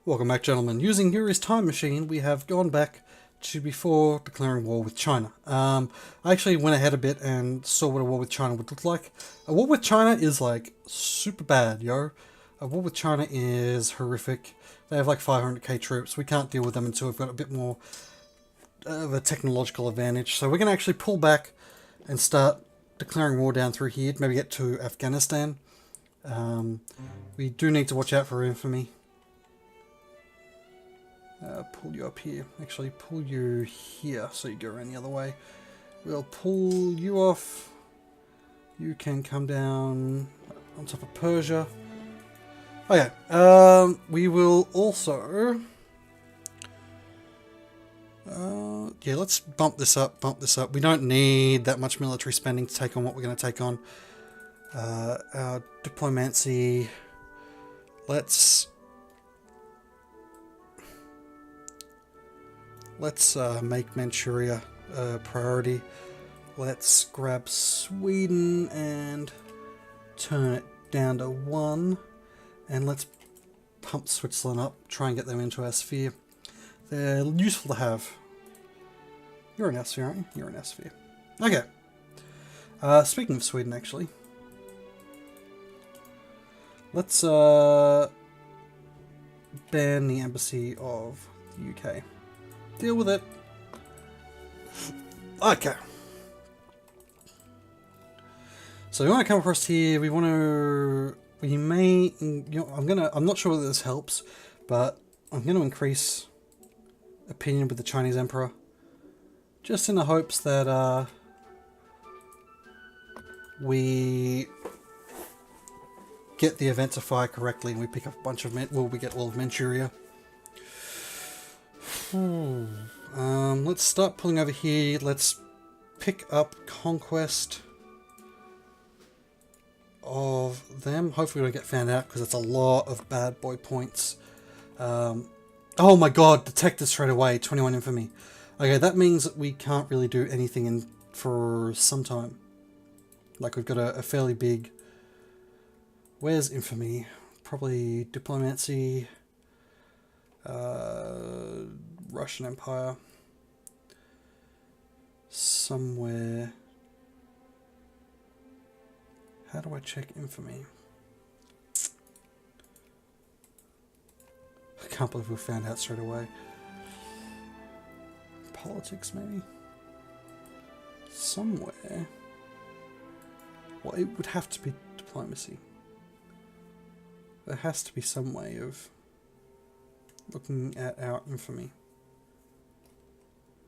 Welcome back, gentlemen. Using Yuri's time machine, we have gone back to before declaring war with China. I actually went ahead a bit and saw what a war with China would look like. A war with China is like super bad, yo. A war with China is horrific. They have like 500k troops. We can't deal with them until we've got a bit more of a technological advantage. So we're going to actually pull back and start declaring war down through here. Maybe get to Afghanistan. We do need to watch out for infamy. Pull you up here. Actually, pull you here so you go around the other way. We'll pull you off. You can come down on top of Persia. Okay. We will also... yeah, let's bump this up, We don't need that much military spending to take on what we're going to take on. Our diplomacy... Let's make Manchuria a priority. Let's grab Sweden and turn it down to 1. And let's pump Switzerland up, try and get them into our sphere. They're useful to have. You're in our sphere, aren't you? You're in our sphere. Okay. Speaking of Sweden, actually. Let's ban the embassy of the UK. Deal with it. Okay. So we want to come across here. We want to. We may. You know, I'm not sure whether this helps, but I'm going to increase opinion with the Chinese emperor, just in the hopes that we get the event to fire correctly and we pick up a bunch of we get all of Manchuria. Let's start pulling over here. Let's pick up conquest of them. Hopefully we don't get found out because it's a lot of bad boy points. Oh my god, detected straight away, 21 infamy. Okay, that means that we can't really do anything for some time. Like we've got a fairly big... Where's infamy? Probably diplomacy... Russian Empire. Somewhere. How do I check infamy? I can't believe we found out straight away. Politics, maybe? Somewhere. Well, it would have to be diplomacy. There has to be some way of looking at our infamy.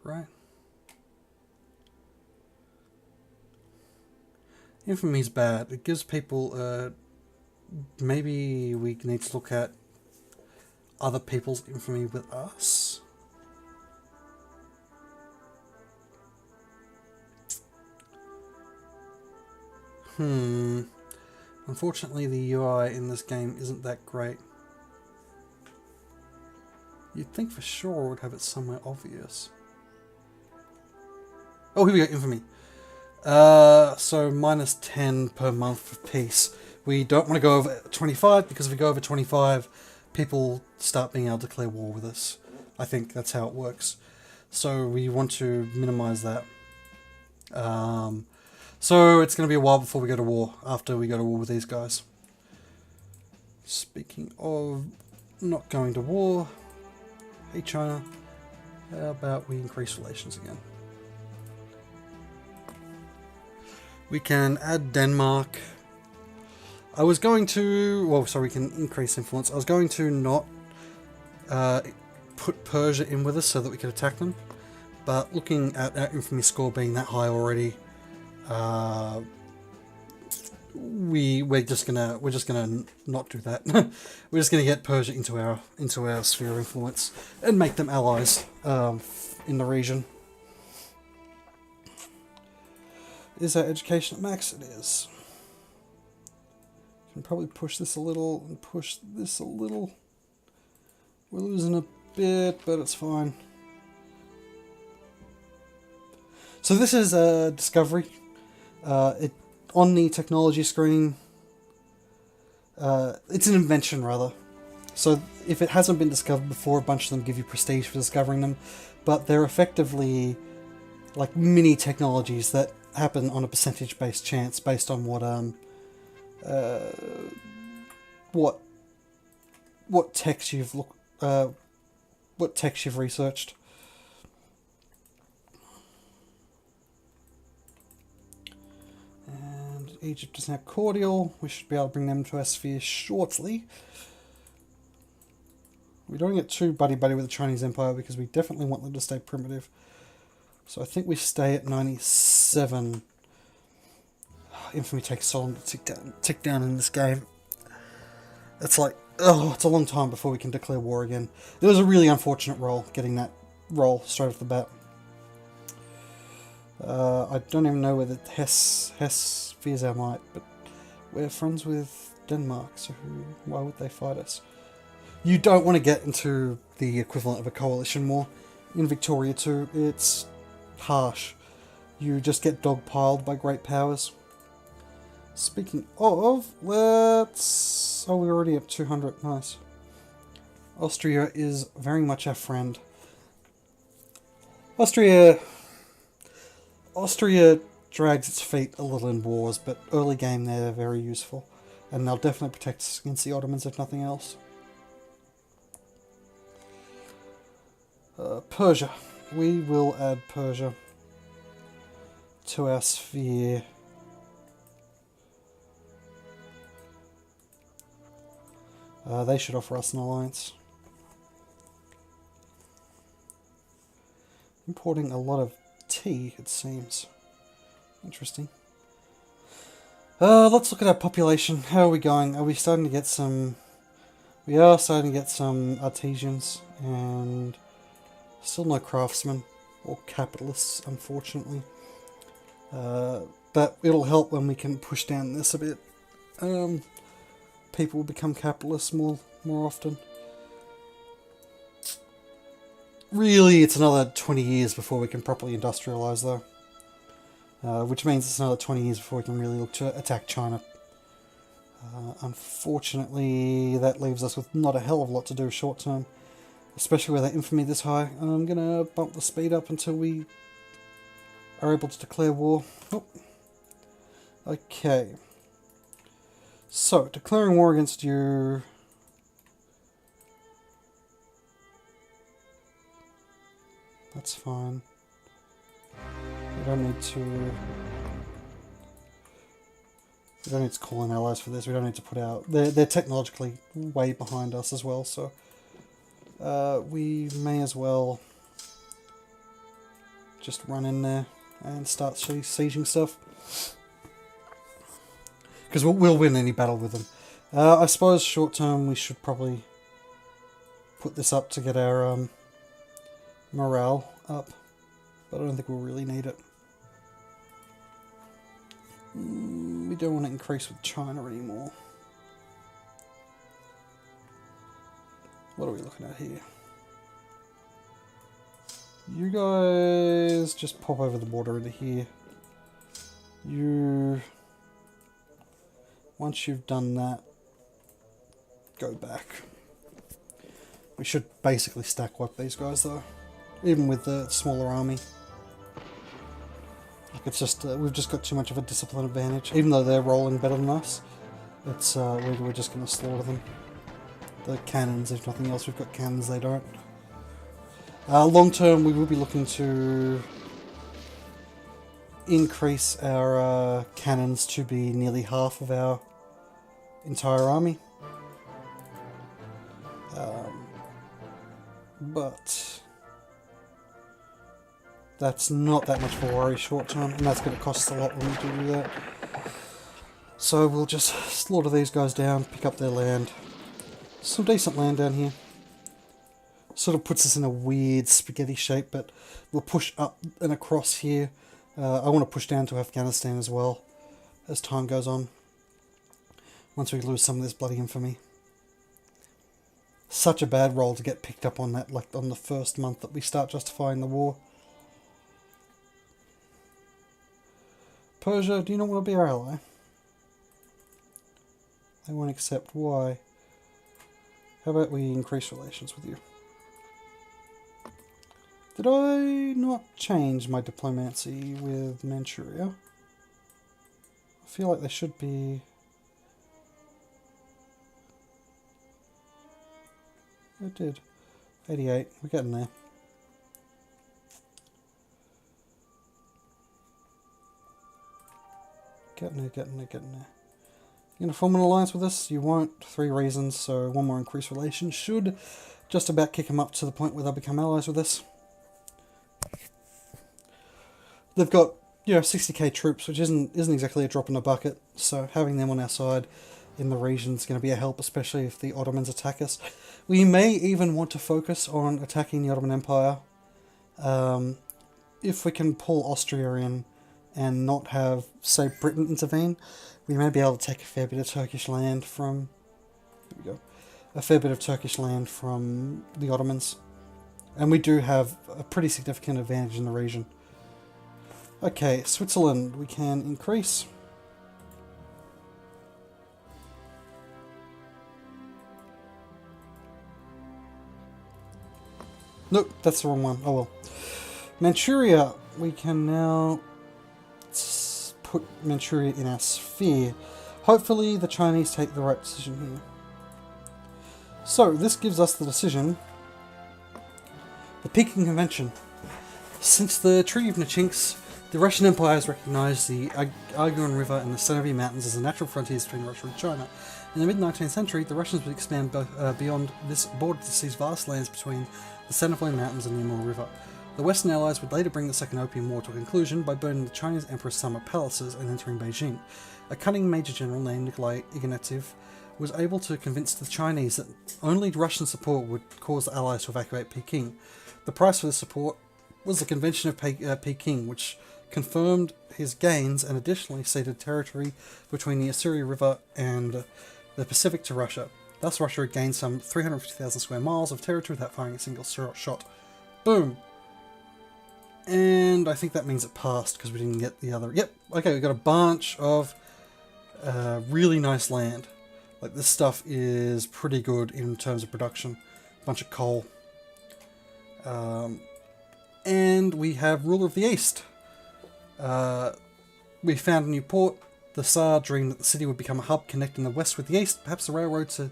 Right? Infamy's bad. It gives people, maybe we need to look at other people's infamy with us. Unfortunately, the UI in this game isn't that great. You'd think for sure it would have it somewhere obvious. Oh, here we go, infamy. So minus 10 per month for peace. We don't want to go over 25 because if we go over 25, people start being able to declare war with us. I think that's how it works. So we want to minimize that. So it's going to be a while before we go to war, after we go to war with these guys. Speaking of not going to war, hey China, how about we increase relations again? We can add Denmark. I was going to... Well, sorry, we can increase influence. I was going to not put Persia in with us so that we could attack them. But looking at our infamy score being that high already, we're just gonna not do that. We're just gonna get Persia into our sphere of influence and make them allies in the region. Is our education at max? It is. Can probably push this a little and push this a little. We're losing a bit, but it's fine. So this is a discovery. On the technology screen, it's an invention rather. So if it hasn't been discovered before, a bunch of them give you prestige for discovering them, but they're effectively like mini technologies that happen on a percentage-based chance based on what what text you've what text you've researched. And Egypt is now cordial. We should be able to bring them to our sphere shortly. We don't get too buddy-buddy with the Chinese Empire because we definitely want them to stay primitive. So I think we stay at 97. Infamy takes so long to tick down in this game. It's like, oh, it's a long time before we can declare war again. It was a really unfortunate roll, getting that roll straight off the bat. I don't even know whether Hess fears our might, but we're friends with Denmark, so why would they fight us? You don't want to get into the equivalent of a coalition war. In Victoria too, it's harsh. You just get dogpiled by great powers. Speaking of, let's... Oh, we're already at 200. Nice. Austria is very much our friend. Austria drags its feet a little in wars, but early game they're very useful. And they'll definitely protect us against the Ottomans if nothing else. Persia. We will add Persia to our sphere. They should offer us an alliance. Importing a lot of tea, it seems. Interesting. Let's look at our population. How are we going? Are we starting to get some... We are starting to get some artisans, and still no craftsmen or capitalists, unfortunately. But it'll help when we can push down this a bit. People will become capitalists more often. Really, it's another 20 years before we can properly industrialise, though. Which means it's another 20 years before we can really look to attack China. Unfortunately, that leaves us with not a hell of a lot to do short term. Especially with that infamy this high. I'm going to bump the speed up until we are able to declare war. Oh. Okay. So, declaring war against you... That's fine. We don't need to... We don't need to call in allies for this. We don't need to put out... They're technologically way behind us as well, so... we may as well just run in there and start sieging stuff. Because we'll win any battle with them. I suppose short term we should probably put this up to get our morale up. But I don't think we'll really need it. We don't want to increase with China anymore. What are we looking at here? You guys just pop over the border into here. Once you've done that, go back. We should basically stack wipe these guys though, even with the smaller army. Like it's just we've just got too much of a discipline advantage. Even though they're rolling better than us, it's we're just going to slaughter them. The cannons, if nothing else, we've got cannons, they don't. Long term, we will be looking to increase our cannons to be nearly half of our entire army. But that's not that much of a worry short term, and that's going to cost us a lot when we do that. So we'll just slaughter these guys down, pick up their land. Some decent land down here. Sort of puts us in a weird spaghetti shape, but we'll push up and across here. I want to push down to Afghanistan as well as time goes on. Once we lose some of this bloody infamy. Such a bad roll to get picked up on that, like on the first month that we start justifying the war. Persia, do you not want to be our ally? They won't accept. Why? How about we increase relations with you? Did I not change my diplomacy with Manchuria? I feel like they should be... I did. 88. We're getting there. Getting there. You're going to form an alliance with us? You won't. 3 reasons, so 1 more increased relation should just about kick them up to the point where they'll become allies with us. They've got, 60k troops, which isn't exactly a drop in the bucket, so having them on our side in the region is going to be a help, especially if the Ottomans attack us. We may even want to focus on attacking the Ottoman Empire. If we can pull Austria in and not have, say, Britain intervene, we may be able to take a fair bit of Turkish land from... There we go. A fair bit of Turkish land from the Ottomans. And we do have a pretty significant advantage in the region. Okay, Switzerland, we can increase. Nope, that's the wrong one. Oh well. Manchuria, we can now put Manchuria in our sphere. Hopefully the Chinese take the right decision here. So, this gives us the decision. The Peking Convention. Since the Treaty of Nachinsk, the Russian Empire has recognized the Argun River and the Sinovi Mountains as the natural frontiers between Russia and China. In the mid-19th century, the Russians would expand beyond this border to seize vast lands between the Sinovi Mountains and the Amur River. The Western Allies would later bring the Second Opium War to a conclusion by burning the Chinese Emperor's summer palaces and entering Beijing. A cunning major general named Nikolai Ignatiev was able to convince the Chinese that only Russian support would cause the Allies to evacuate Peking. The price for this support was the Convention of Peking, which confirmed his gains and additionally ceded territory between the Ussuri River and the Pacific to Russia. Thus Russia had gained some 350,000 square miles of territory without firing a single shot. Boom! And I think that means it passed because we didn't get the other... Yep, okay, we got a bunch of really nice land. Like, this stuff is pretty good in terms of production. A bunch of coal. And we have Ruler of the East. We found a new port. The Tsar dreamed that the city would become a hub connecting the west with the east. Perhaps the railroad to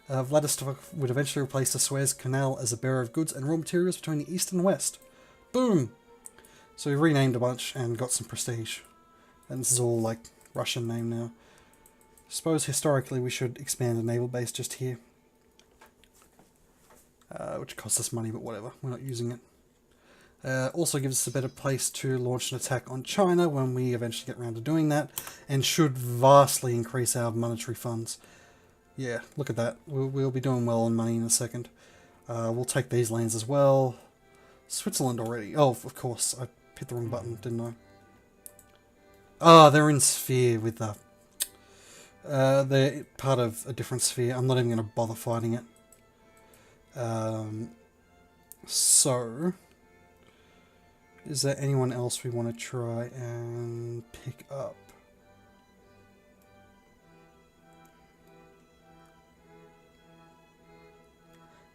Vladivostok would eventually replace the Suez Canal as a bearer of goods and raw materials between the east and west. Boom! So we renamed a bunch and got some prestige. And this is all like Russian name now. Suppose historically we should expand a naval base just here. Which costs us money, but whatever. We're not using it. Also gives us a better place to launch an attack on China when we eventually get around to doing that, and should vastly increase our monetary funds. Yeah, look at that. We'll be doing well on money in a second. We'll take these lands as well. Switzerland already. Oh, of course. I hit the wrong button, didn't I? Ah, they're in sphere with the... they're part of a different sphere. I'm not even going to bother fighting it. So... Is there anyone else we want to try and pick up?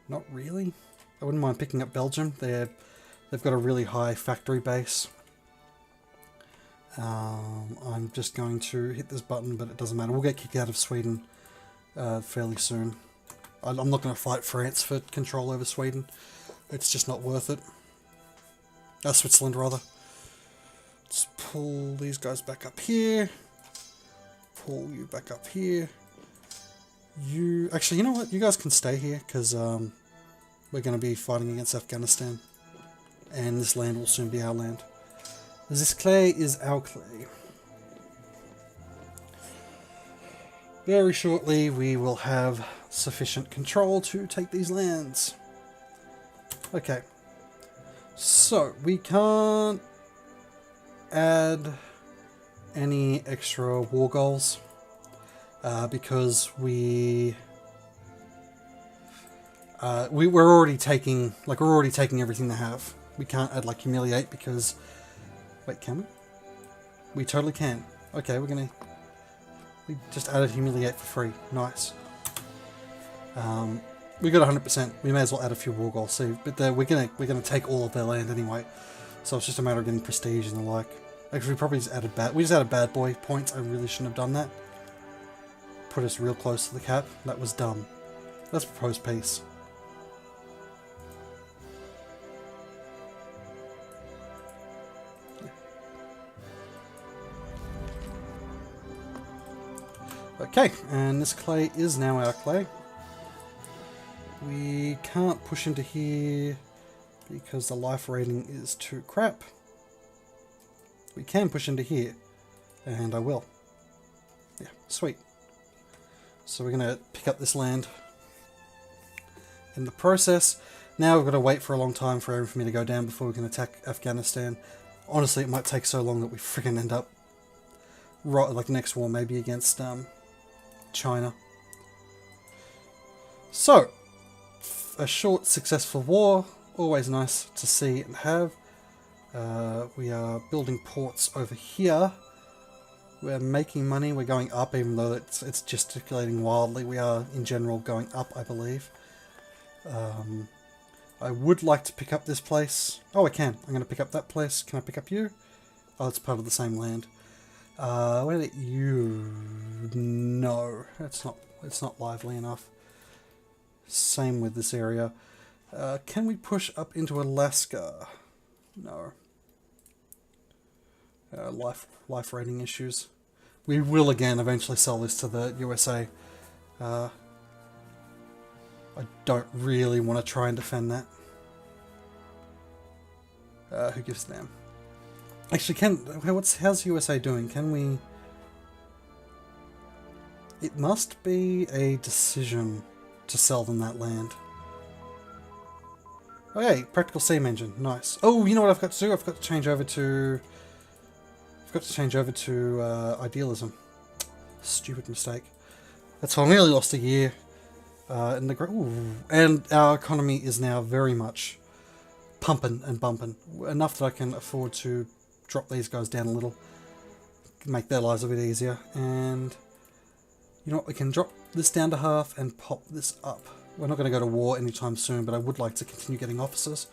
Not really. I wouldn't mind picking up Belgium. They've got a really high factory base. I'm just going to hit this button, but it doesn't matter. We'll get kicked out of Sweden fairly soon. I'm not going to fight France for control over Sweden. It's just not worth it. Switzerland, rather. Let's pull these guys back up here. Pull you back up here. You... Actually, you know what? You guys can stay here, because we're going to be fighting against Afghanistan. And this land will soon be our land. This clay is our clay. Very shortly, we will have sufficient control to take these lands. Okay. So, we can't add any extra war goals because we're already taking everything they have. We can't add like humiliate because wait, can we? We totally can. Okay, we just added humiliate for free. Nice. We got 100%. We may as well add a few war goals. See, but we're gonna take all of their land anyway. So it's just a matter of getting prestige and the like. Actually, we probably just added bad boy points. I really shouldn't have done that. Put us real close to the cap. That was dumb. Let's propose peace. Okay, and this clay is now our clay. We can't push into here because the life rating is too crap. We can push into here, and I will. Yeah, sweet. So we're going to pick up this land. In the process, now we've got to wait for a long time for me to go down before we can attack Afghanistan. Honestly, it might take so long that we freaking end up right, like next war maybe against China. So, a short, successful war, always nice to see and have. We are building ports over here. We're making money, we're going up, even though it's gesticulating wildly. We are, in general, going up, I believe. I would like to pick up this place. Oh, I can. I'm going to pick up that place. Can I pick up you? Oh, it's part of the same land. Where did you... No, it's not lively enough. Same with this area. Can we push up into Alaska? No. Life rating issues. We will again eventually sell this to the USA. I don't really want to try and defend that. Who gives a damn? Actually, how's the USA doing? Can we... It must be a decision to sell them that land. Oh, hey, practical steam engine, nice. Oh, you know what I've got to do? I've got to change over to... idealism. Stupid mistake. That's why I nearly lost a year. And our economy is now very much pumping and bumping. Enough that I can afford to drop these guys down a little. Make their lives a bit easier. And you know what? We can drop this down to half and pop this up. We're not going to go to war anytime soon, but I would like to continue getting officers.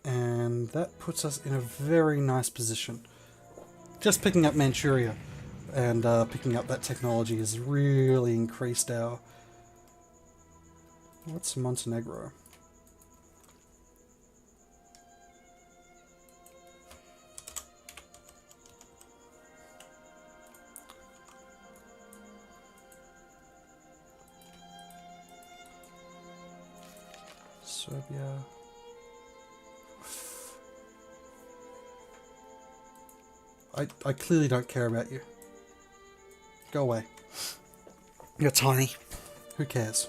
And that puts us in a very nice position. Just picking up Manchuria and picking up that technology has really increased our... What's Montenegro? Serbia. I clearly don't care about you. Go away. You're tiny. Who cares?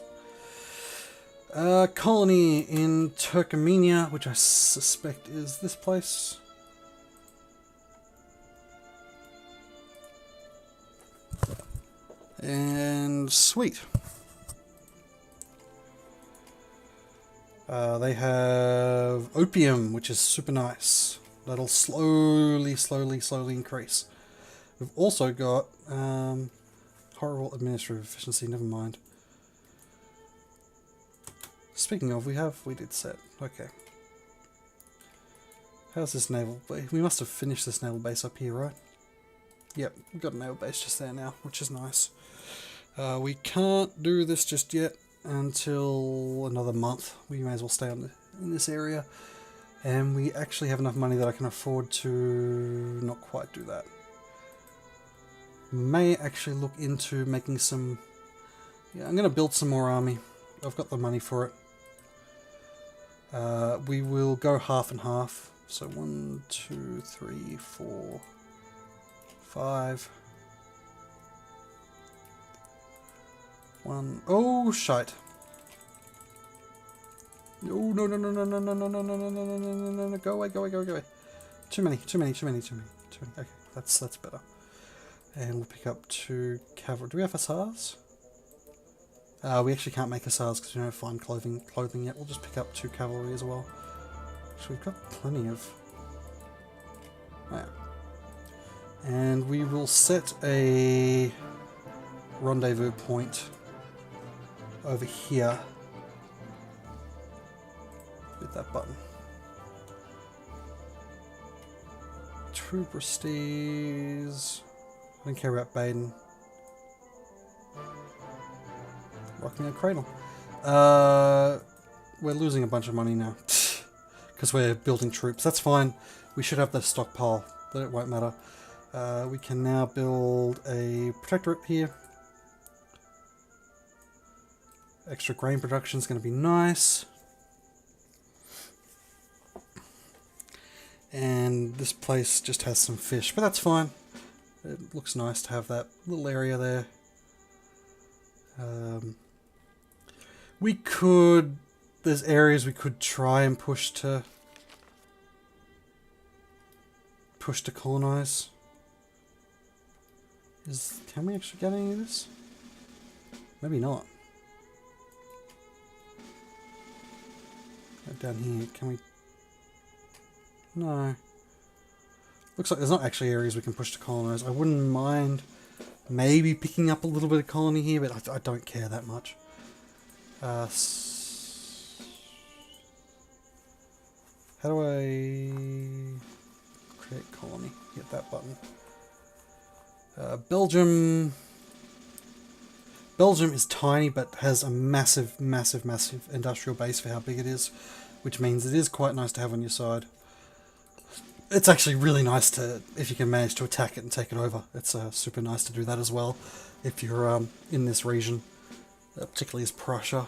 Colony in Turkmenia, which I suspect is this place. And sweet. They have opium, which is super nice. That'll slowly increase. We've also got horrible administrative efficiency, never mind. Speaking of, we did set. Okay. How's this naval base? We must have finished this naval base up here, right? Yep, we've got a naval base just there now, which is nice. We can't do this just yet until another month. We may as well stay in this area. And we actually have enough money that I can afford to not quite do that. May actually look into making some... Yeah, I'm going to build some more army. I've got the money for it. We will go half and half. So 1, 2, 3, 4, 5. 1. Oh, shite. No, no, no, no, no, no, no, no, no, no, no, no, no, no, no, no, go away, go away, go away, go away. Too many. Okay, that's better. And we'll pick up 2 cavalry. Do we have hussars? We actually can't make hussars because we don't find clothing yet. We'll just pick up 2 cavalry as well. So we've got plenty of... Oh, yeah. And we will set a rendezvous point over here. Hit that button. True prestige. I don't care about Baden. Rocking a cradle. We're losing a bunch of money now. Because we're building troops. That's fine. We should have the stockpile. But it won't matter. We can now build a protectorate here. Extra grain production is going to be nice. And this place just has some fish, but that's fine. It looks nice to have that little area there. We could... There's areas we could try and push to colonize. Can we actually get any of this? Maybe not. Down here, can we? No. Looks like there's not actually areas we can push to colonize. I wouldn't mind maybe picking up a little bit of colony here, but I don't care that much. How do I create colony? Hit that button. Belgium. Belgium is tiny, but has a massive, massive, massive industrial base for how big it is, which means it is quite nice to have on your side. It's actually really nice to, if you can manage to attack it and take it over. It's super nice to do that as well, if you're in this region, particularly as Prussia,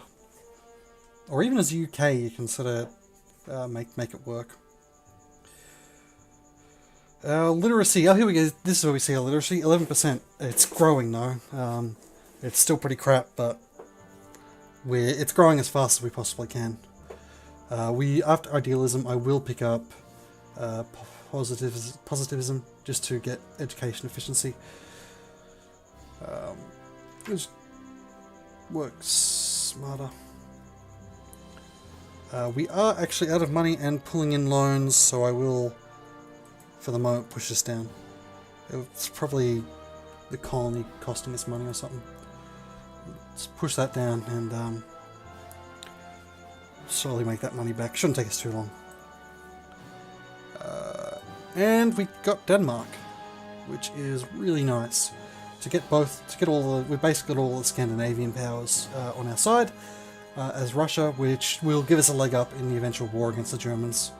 or even as UK. You can sort of make it work. Literacy. Oh, here we go. This is where we see our literacy. 11%. It's growing though. It's still pretty crap, but it's growing as fast as we possibly can. After idealism, I will pick up positivism just to get education efficiency. Which works smarter. We are actually out of money and pulling in loans, so I will, for the moment, push this down. It's probably the colony costing us money or something. Let's push that down and slowly make that money back. Shouldn't take us too long. And we got Denmark, which is really nice. We basically got all the Scandinavian powers on our side, as Russia, which will give us a leg up in the eventual war against the Germans.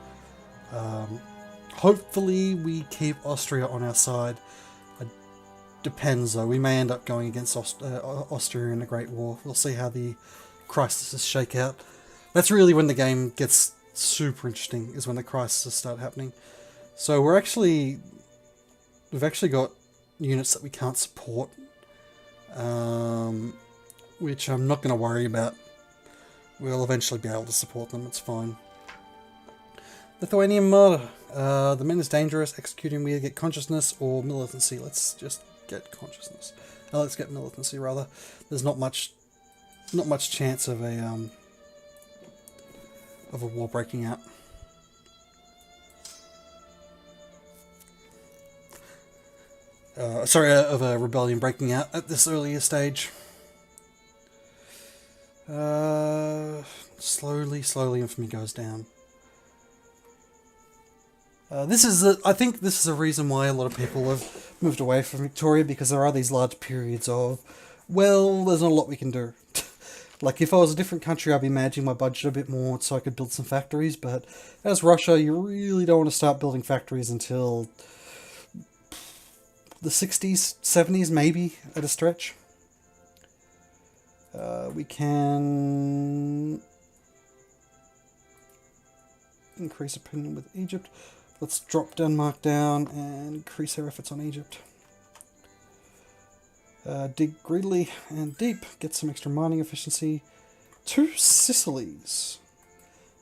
Hopefully we keep Austria on our side. Depends though, we may end up going against Austria in the Great War. We'll see how the crises shake out. That's really when the game gets super interesting, is when the crises start happening. So we've actually got units that we can't support, which I'm not going to worry about. We'll eventually be able to support them, it's fine. Lithuanian murder. The man is dangerous, executing we either get consciousness or militancy. Let's just get consciousness. Let's get militancy rather. There's not much chance of a war breaking out. Of a rebellion breaking out at this earlier stage. Slowly infamy goes down. I think this is a reason why a lot of people have moved away from Victoria, because there are these large periods of, well, there's not a lot we can do. Like, if I was a different country, I'd be managing my budget a bit more so I could build some factories, but as Russia, you really don't want to start building factories until the 60s, 70s, maybe, at a stretch. We can increase opinion with Egypt. Let's drop Denmark down and increase our efforts on Egypt. Dig greedily and deep. Get some extra mining efficiency. 2 Sicilies.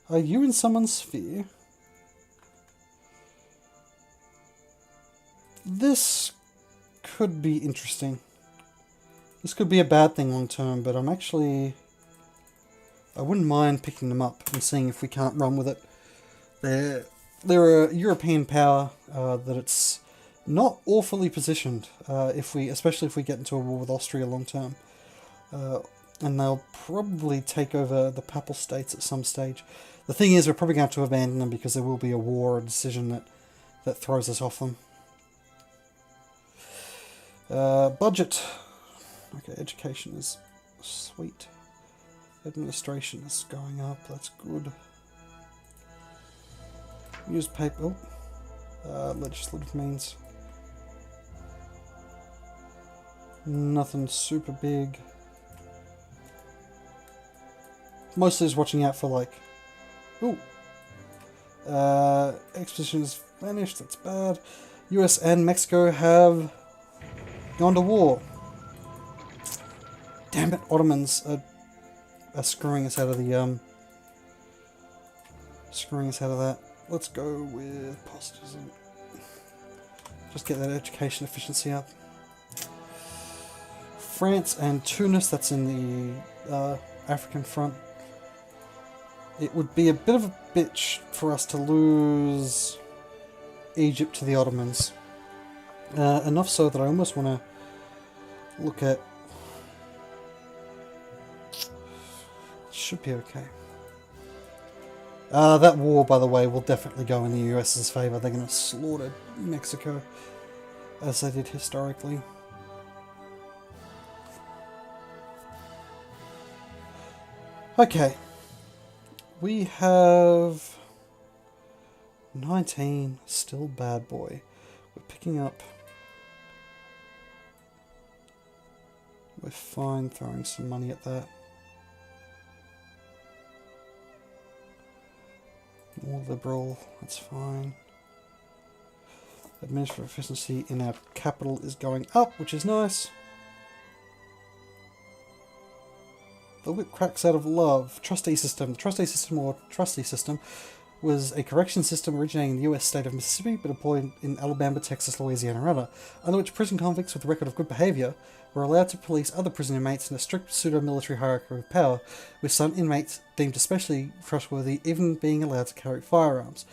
Are you in someone's sphere? This could be interesting. This could be a bad thing long term, but I wouldn't mind picking them up and seeing if we can't run with it. They're a European power that it's not awfully positioned, especially if we get into a war with Austria long term. and they'll probably take over the Papal States at some stage. The thing is, we're probably going to have to abandon them because there will be a war or a decision that throws us off them. Budget. Okay, education is sweet. Administration is going up, that's good. Newspaper. Legislative means. Nothing super big. Mostly is watching out for like... Ooh. Exposition is vanished, that's bad. US and Mexico have gone to war. Damn it, Ottomans are screwing us out of the screwing us out of that. Let's go with positivism. Just get that education efficiency up. France and Tunis, that's in the African front. It would be a bit of a bitch for us to lose Egypt to the Ottomans. Enough so that I almost want to look at... Should be okay. That war, by the way, will definitely go in the US's favour. They're going to slaughter Mexico, as they did historically. Okay. We have 19, still bad boy. We're picking up. We're fine throwing some money at that. More liberal, that's fine. Administrative efficiency in our capital is going up, which is nice. The whip cracks out of love. Trustee system. The trustee system, or trustee system, was a correction system originating in the US state of Mississippi but employed in Alabama, Texas, Louisiana, and other, under which prison convicts with a record of good behaviour were allowed to police other prison inmates in a strict pseudo-military hierarchy of power, with some inmates deemed especially trustworthy even being allowed to carry firearms.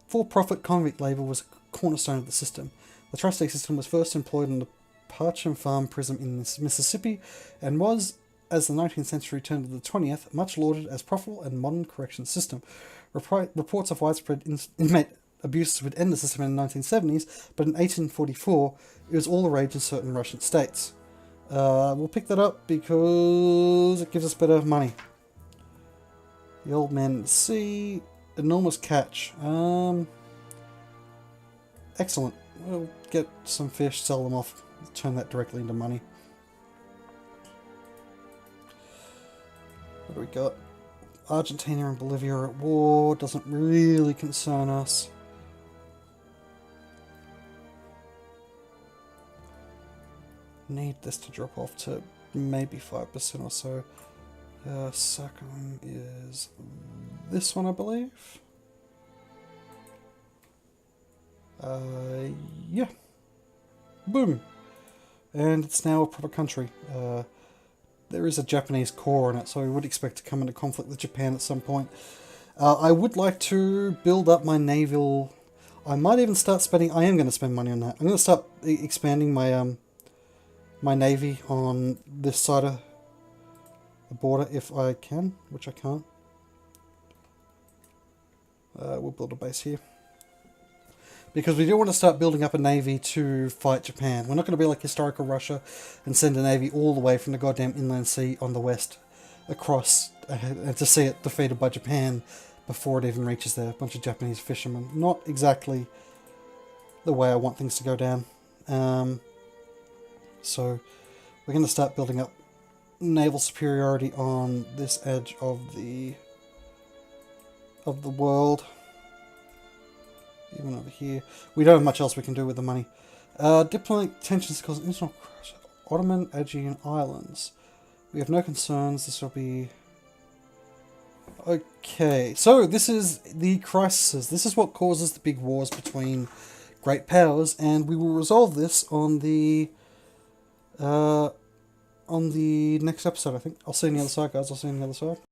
For-profit convict labour was a cornerstone of the system. The trustee system was first employed in the Parcham Farm prison in Mississippi and was, as the 19th century turned to the 20th, much lauded as profitable and modern correction system. Reports of widespread inmate abuses would end the system in the 1970s, but in 1844 it was all the rage in certain Russian states. We'll pick that up because it gives us better money. The Old Man in the Sea, enormous catch. Excellent. We'll get some fish, sell them off, turn that directly into money. What do we got? Argentina and Bolivia are at war. Doesn't really concern us. Need this to drop off to maybe 5% or so. Second is this one, I believe. Yeah. Boom. And it's now a proper country. There is a Japanese core in it, so we would expect to come into conflict with Japan at some point. I would like to build up my naval... I might even start spending... I am going to spend money on that. I'm going to start expanding my my navy on this side of the border if I can, which I can't. We'll build a base here. Because we do want to start building up a navy to fight Japan. We're not going to be like historical Russia and send a navy all the way from the goddamn inland sea on the west across and to see it defeated by Japan before it even reaches there. A bunch of Japanese fishermen. Not exactly the way I want things to go down. So we're going to start building up naval superiority on this edge of the world. Even over here. We don't have much else we can do with the money. Diplomatic tensions cause international crisis. Ottoman Aegean Islands. We have no concerns. This will be... Okay, so this is the crises. This is what causes the big wars between great powers, and we will resolve this on the next episode, I think. I'll see you on the other side, guys. I'll see you on the other side.